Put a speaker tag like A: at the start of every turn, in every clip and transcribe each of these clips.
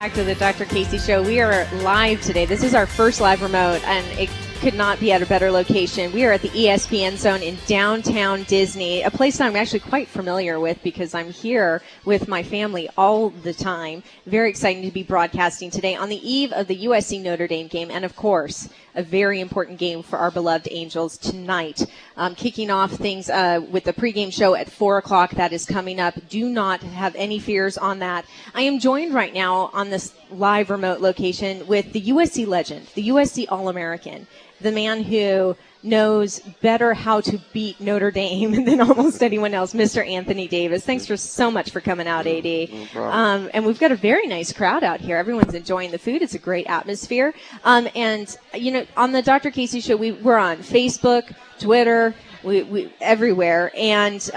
A: Back to the Dr. Casey Show. We are live today. This is our first live remote, and it could not be at a better location. We are at the ESPN Zone in downtown Disney, a place that I'm actually quite familiar with because I'm here with my family all the time. Very exciting to be broadcasting today on the eve of the USC Notre Dame game, and of course, a very important game for our beloved Angels tonight. Kicking off things with the pregame show at 4 o'clock. That is coming up. Do not have any fears on that. I am joined right now on this live remote location with the USC legend, the USC All-American, the man who knows better how to beat Notre Dame than almost anyone else, Mr. Anthony Davis. Thanks so much for coming out, AD.
B: No problem.
A: And we've got a very nice crowd out here. Everyone's enjoying the food. It's a great atmosphere. And, you know, on the Dr. Casey Show, we're on Facebook, Twitter, we everywhere. And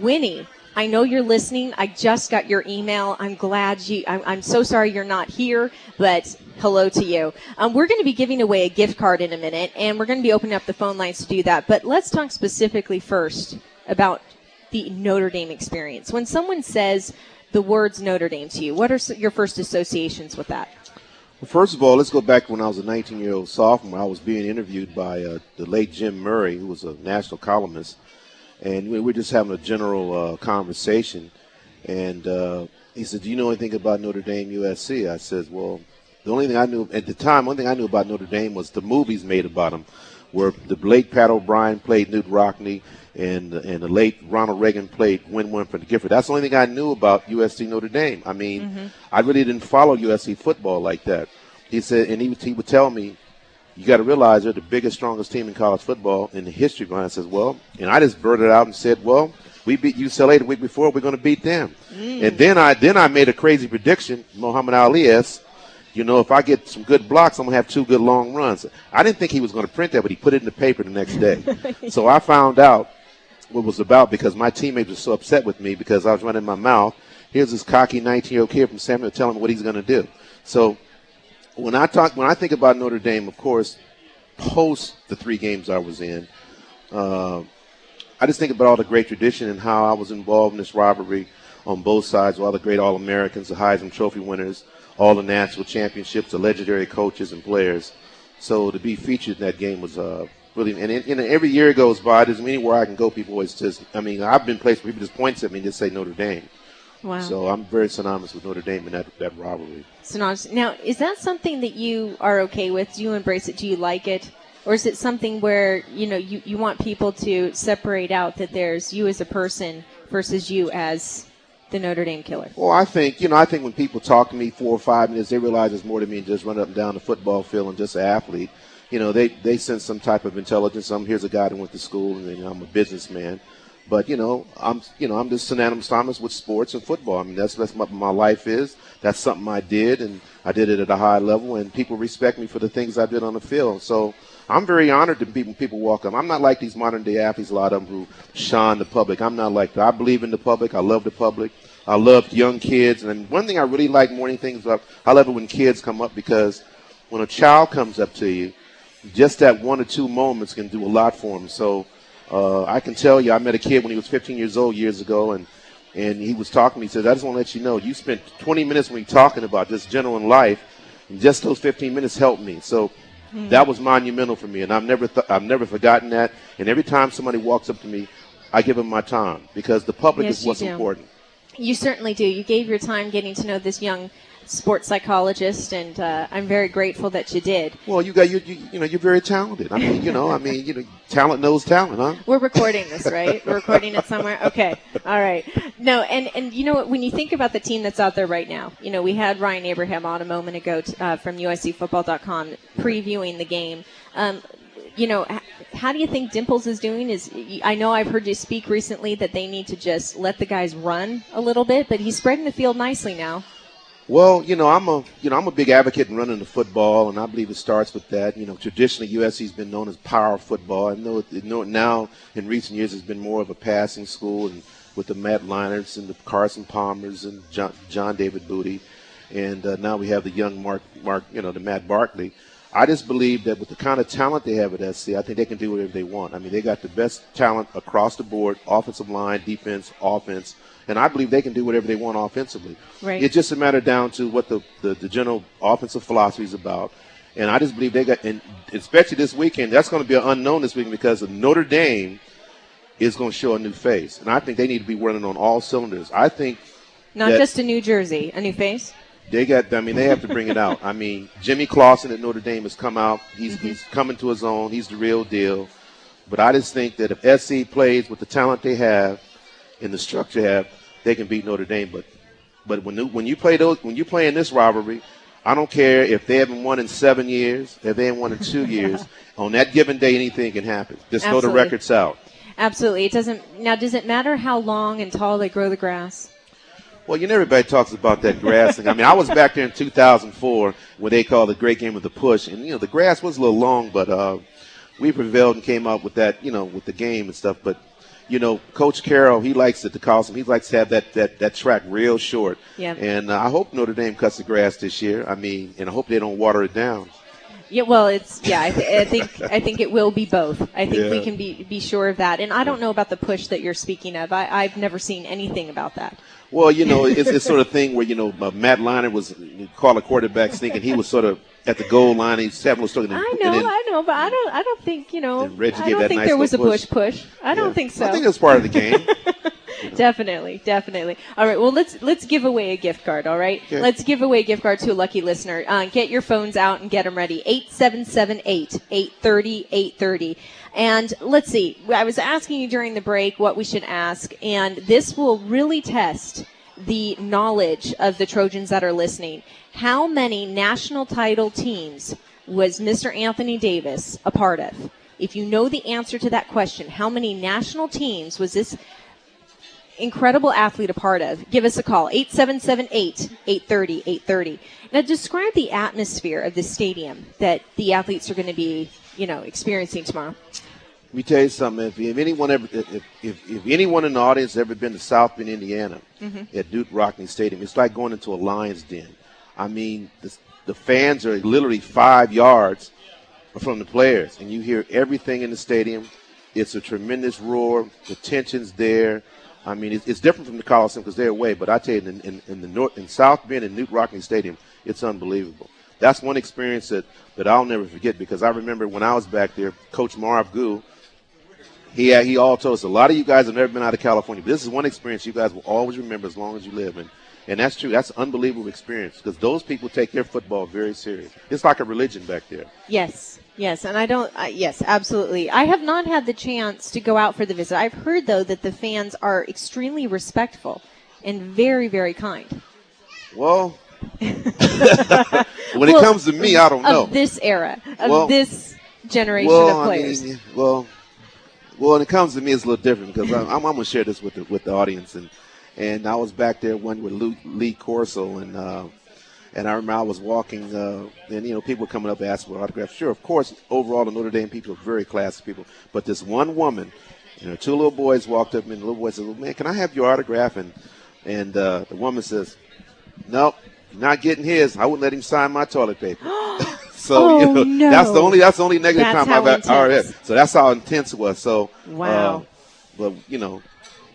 A: Winnie, I know you're listening. I just got your email. I'm glad I'm so sorry you're not here, but hello to you. We're going to be giving away a gift card in a minute, and we're going to be opening up the phone lines to do that. But let's talk specifically first about the Notre Dame experience. When someone says the words Notre Dame to you, what are your first associations with that?
B: Well, first of all, let's go back when I was a 19-year-old sophomore. I was being interviewed by the late Jim Murray, who was a national columnist. And we were just having a general conversation. And he said, do you know anything about Notre Dame USC? I said, well, the only thing I knew at the time, one thing I knew about Notre Dame was the movies made about them, where the late Pat O'Brien played Newt Rockne and the late Ronald Reagan played Win Winfrey Gifford. That's the only thing I knew about USC Notre Dame. I mean, I really didn't follow USC football like that. He said, and he would tell me, you got to realize they're the biggest, strongest team in college football in the history behind. I says, well, and I just blurted out and said, well, we beat UCLA the week before. We're going to beat them. And then I made a crazy prediction. Muhammad Ali asked, you know, if I get some good blocks, I'm going to have 2 good long runs. I didn't think he was going to print that, but he put it in the paper the next day. So I found out what it was about because my teammates were so upset with me because I was running my mouth. Here's this cocky 19-year-old kid from Samuel telling me what he's going to do. So when I think about Notre Dame, of course, post the 3 games I was in, I just think about all the great tradition and how I was involved in this rivalry on both sides, all the great All-Americans, the Heisman Trophy winners, all the national championships, the legendary coaches and players. So to be featured in that game was really, and every year it goes by, there's anywhere I can go, people always just, I mean, I've been places where people just point at me and just say Notre Dame.
A: Wow.
B: So I'm very synonymous with Notre Dame in that rivalry.
A: Synonymous. Now, is that something that you are okay with? Do you embrace it? Do you like it? Or is it something where, you know, you want people to separate out that there's you as a person versus you as the Notre Dame killer?
B: Well, I think when people talk to me 4 or 5 minutes, they realize there's more to me than just running up and down the football field and just an athlete. You know, they sense some type of intelligence. Here's a guy that went to school, and I'm a businessman. But, I'm just synonymous with sports and football. I mean, that's what my life is. That's something I did, and I did it at a high level, and people respect me for the things I did on the field. So I'm very honored when people walk up. I'm not like these modern-day athletes, a lot of them who shun the public. I'm not like that. I believe in the public. I love the public. I love young kids. And one thing I really like more than things, I love it when kids come up because when a child comes up to you, just that 1 or 2 moments can do a lot for them. So I can tell you, I met a kid when he was 15 years old years ago, and he was talking to me. He says, I just want to let you know, you spent 20 minutes when you're talking about just general in life, and just those 15 minutes helped me. So that was monumental for me, and I've never forgotten that. And every time somebody walks up to me, I give them my time because the public is what's important.
A: You certainly do. You gave your time getting to know this young sports psychologist, and I'm very grateful that you did.
B: Well, you're very talented. I mean, talent knows talent, huh?
A: We're recording this, right? We're recording it somewhere. Okay, all right. No, and you know what? When you think about the team that's out there right now, you know, we had Ryan Abraham on a moment ago from USCFootball.com previewing the game. You know, how do you think Dimples is doing? I know I've heard you speak recently that they need to just let the guys run a little bit, but he's spreading the field nicely now.
B: Well, I'm a big advocate in running the football, and I believe it starts with that. Traditionally USC's been known as power football. I know now in recent years it's been more of a passing school, and with the Matt Leinarts and the Carson Palmers and John David Booty, and now we have the young Mark, the Matt Barkley. I just believe that with the kind of talent they have at SC, I think they can do whatever they want. I mean, they got the best talent across the board, offensive line, defense, offense, and I believe they can do whatever they want offensively.
A: Right.
B: It's just a matter down to what the general offensive philosophy is about. And I just believe they got, and especially this weekend, that's going to be an unknown this weekend because Notre Dame is going to show a new face. And I think they need to be running on all cylinders. I think
A: not just a New Jersey, a new face.
B: They have to bring it out. I mean, Jimmy Clausen at Notre Dame has come out. He's coming to his own. He's the real deal. But I just think that if SC plays with the talent they have and the structure they have, they can beat Notre Dame. But when you play in this rivalry, I don't care if they haven't won in 7 years, if they haven't won in 2 years. On that given day, anything can happen. Just know the record's out.
A: Absolutely. It doesn't. Now, does it matter how long and tall they grow the grass?
B: Well, everybody talks about that grass thing. I mean, I was back there in 2004 when they called the great game of the push. And, the grass was a little long, but we prevailed and came out with that, with the game and stuff. But, Coach Carroll, he likes it, the Coliseum. He likes to have that track real short.
A: Yeah.
B: And I hope Notre Dame cuts the grass this year. I mean, and I hope they don't water it down.
A: Yeah, well, I think it will be both. I think we can be sure of that. And I don't know about the push that you're speaking of. I've never seen anything about that.
B: Well, it's sort of thing where, Matt Leinart was called a quarterback sneak, and he was sort of at the goal line. He's having a struggle.
A: I know, but I don't think, I don't think
B: nice
A: there was a push. I don't
B: Yeah.
A: think so.
B: I think it was part of the game.
A: Definitely. All right, well, let's give away a gift card, all right?
B: Okay.
A: Let's give away a gift card to a lucky listener. Get your phones out and get them ready. 877-8-830-830. And let's see, I was asking you during the break what we should ask, and this will really test the knowledge of the Trojans that are listening. How many national title teams was Mr. Anthony Davis a part of? If you know the answer to that question, how many national teams was this incredible athlete a part of? Give us a call, 877-8-830-830. Now, describe the atmosphere of the stadium that the athletes are going to be, experiencing tomorrow.
B: Let me tell you something. If anyone in the audience has ever been to South Bend, Indiana, at Duke Rockne Stadium, it's like going into a lion's den. I mean, the fans are literally 5 yards from the players, and you hear everything in the stadium. It's a tremendous roar. The tension's there. I mean, it's different from the Coliseum because they're away. But I tell you, in South Bend and Duke Rockne Stadium, it's unbelievable. That's one experience that I'll never forget because I remember when I was back there, Coach Marv Gu, he all told us, a lot of you guys have never been out of California, but this is one experience you guys will always remember as long as you live. And that's true. That's an unbelievable experience because those people take their football very serious. It's like a religion back there.
A: Yes. And yes, absolutely. I have not had the chance to go out for the visit. I've heard, though, that the fans are extremely respectful and very, very kind.
B: Well, when it comes to me, I don't know.
A: Of this era, this generation of players.
B: I mean, when it comes to me, it's a little different because I'm going to share this with the audience. And I was back there one with Lee Corso, and I remember I was walking, and people coming up asking for autographs. Sure, of course, overall the Notre Dame people are very classy people. But this one woman and her two little boys walked up, and the little boy said, "Well, man, can I have your autograph?" And the woman says, "Nope, you're not getting his. I wouldn't let him sign my toilet paper." So
A: no.
B: that's the only negative comment I've ever had. So that's how intense it was. So
A: wow.
B: But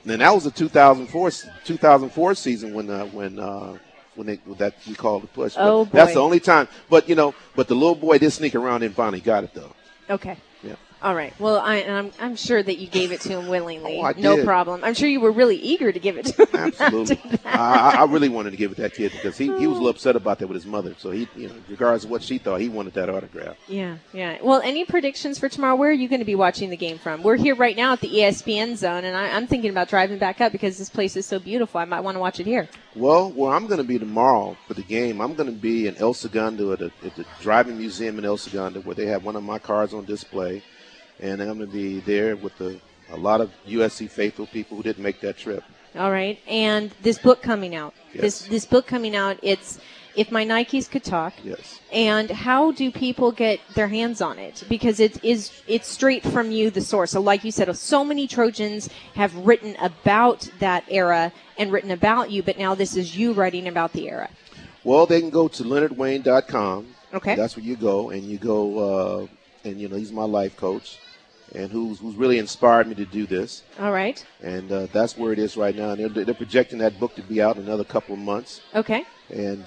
B: then that was the 2004 season when we called the push.
A: Oh, boy.
B: That's the only time. But the little boy did sneak around and finally got it though.
A: Okay.
B: Yeah.
A: All right. Well, I'm sure that you gave it to him willingly.
B: Oh, I did.
A: No problem. I'm sure you were really eager to give it to him.
B: Absolutely. I really wanted to give it to that kid because he was a little upset about that with his mother. So he, regardless of what she thought, he wanted that autograph.
A: Yeah. Well, any predictions for tomorrow? Where are you going to be watching the game from? We're here right now at the ESPN zone, and I'm thinking about driving back up because this place is so beautiful. I might want to watch it here.
B: Well, where I'm going to be tomorrow for the game, I'm going to be in El Segundo at the Driving Museum in El Segundo where they have one of my cars on display. And I'm going to be there with a lot of USC faithful people who didn't make that trip.
A: All right. And this book coming out.
B: Yes.
A: This book coming out, it's If My Nikes Could Talk.
B: Yes.
A: And how do people get their hands on it? Because it's straight from you, the source. So like you said, so many Trojans have written about that era and written about you, but now this is you writing about the era.
B: Well, they can go to leonardwayne.com.
A: Okay.
B: That's where you go, and and he's my life coach, and who's really inspired me to do this.
A: All right.
B: And that's where it is right now. And they're projecting that book to be out in another couple of months.
A: Okay.
B: And